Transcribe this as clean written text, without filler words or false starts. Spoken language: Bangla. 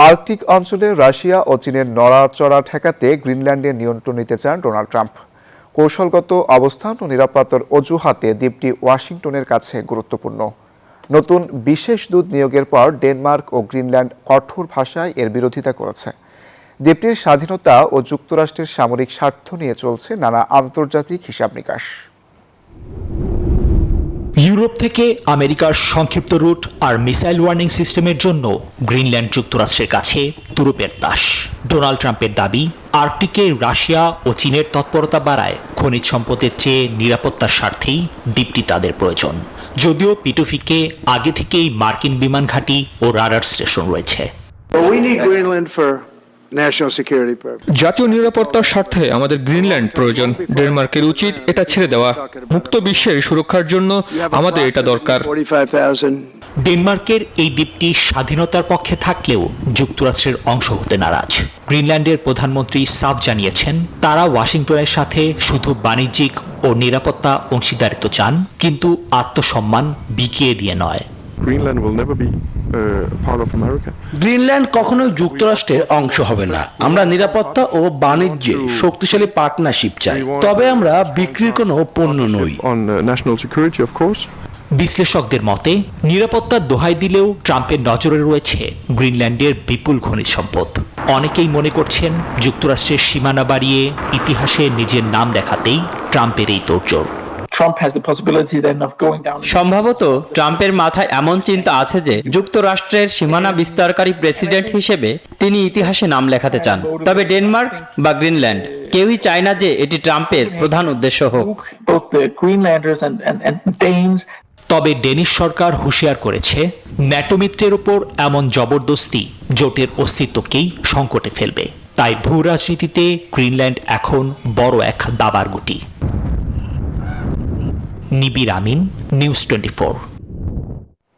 আর্কটিক অঞ্চলে রাশিয়া ও চীনের নড়াচড়া ঠেকাতে গ্রিনল্যান্ডের নিয়ন্ত্রণ নিতে চান ডোনাল্ড ট্রাম্প। কৌশলগত অবস্থান ও নিরাপত্তার অজুহাতে দ্বীপটি ওয়াশিংটনের কাছে গুরুত্বপূর্ণ। নতুন বিশেষ দূত নিয়োগের পর ডেনমার্ক ও গ্রিনল্যান্ড কঠোর ভাষায় এর বিরোধিতা করেছে। দ্বীপটির স্বাধীনতা ও যুক্তরাষ্ট্রের সামরিক স্বার্থ নিয়ে চলছে নানা আন্তর্জাতিক হিসাব নিকাশ। ইউরোপ থেকে আমেরিকার সংক্ষিপ্ত রুট আর মিসাইল ওয়ার্নিং সিস্টেমের জন্য গ্রিনল্যান্ড যুক্তরাষ্ট্রের কাছে তুরুপের তাস। ডোনাল্ড ট্রাম্পের দাবি, আর্কটিকে রাশিয়া ও চীনের তৎপরতা বাড়ায় খনিজ সম্পদের চেয়ে নিরাপত্তার স্বার্থেই দ্বীপটি তাদের প্রয়োজন। যদিও পিটুফিকে আগে থেকেই মার্কিন বিমান ঘাঁটি ও রাডার স্টেশন রয়েছে। জাতীয় নিরাপত্তার স্বার্থে আমাদের গ্রিনল্যান্ড প্রয়োজন। ডেনমার্কের উচিত এটা ছেড়ে দেওয়া। মুক্ত বিশ্বের সুরক্ষার জন্য আমাদের এটা দরকার। ডেনমার্কের এই দ্বীপটি স্বাধীনতার পক্ষে থাকলেও যুক্তরাষ্ট্রের অংশ হতে নারাজ। গ্রিনল্যান্ডের প্রধানমন্ত্রী সাফ জানিয়েছেন, তারা ওয়াশিংটনের সাথে শুধু বাণিজ্যিক ও নিরাপত্তা অংশীদারিত্ব চান, কিন্তু আত্মসম্মান বিকিয়ে দিয়ে নয়। গ্রিনল্যান্ড কখনোই যুক্তরাষ্ট্রের অংশ হবে না। আমরা নিরাপত্তা ও বাণিজ্যে শক্তিশালী পার্টনারশিপ চাই, তবে আমরা বিক্রির কোনো পণ্য নই। বিশ্লেষকদের মতে, নিরাপত্তার দোহাই দিলেও ট্রাম্পের নজরে রয়েছে গ্রিনল্যান্ডের বিপুল খনিজ সম্পদ। অনেকেই মনে করছেন, যুক্তরাষ্ট্রের সীমানা বাড়িয়ে ইতিহাসে নিজের নাম দেখাতেই ট্রাম্পের এই তোড়জোড়। সম্ভবত ট্রাম্পের মাথায় এমন চিন্তা আছে যে যুক্তরাষ্ট্রের সীমানা বিস্তারকারী প্রেসিডেন্ট হিসেবে তিনি ইতিহাসে নাম লেখাতে চান। তবে ডেনমার্ক বা গ্রিনল্যান্ড কেউই চায় না যে এটি ট্রাম্পের প্রধান উদ্দেশ্য হোক। তবে ডেনিশ সরকার হুঁশিয়ার করেছে, ন্যাটো মিত্রের ওপর এমন জবরদস্তি জোটের অস্তিত্বকেই সংকটে ফেলবে। তাই ভূ রাজনীতিতে গ্রিনল্যান্ড এখন বড় এক দাবার গুটি। নিবির আমিন, নিউজ 24।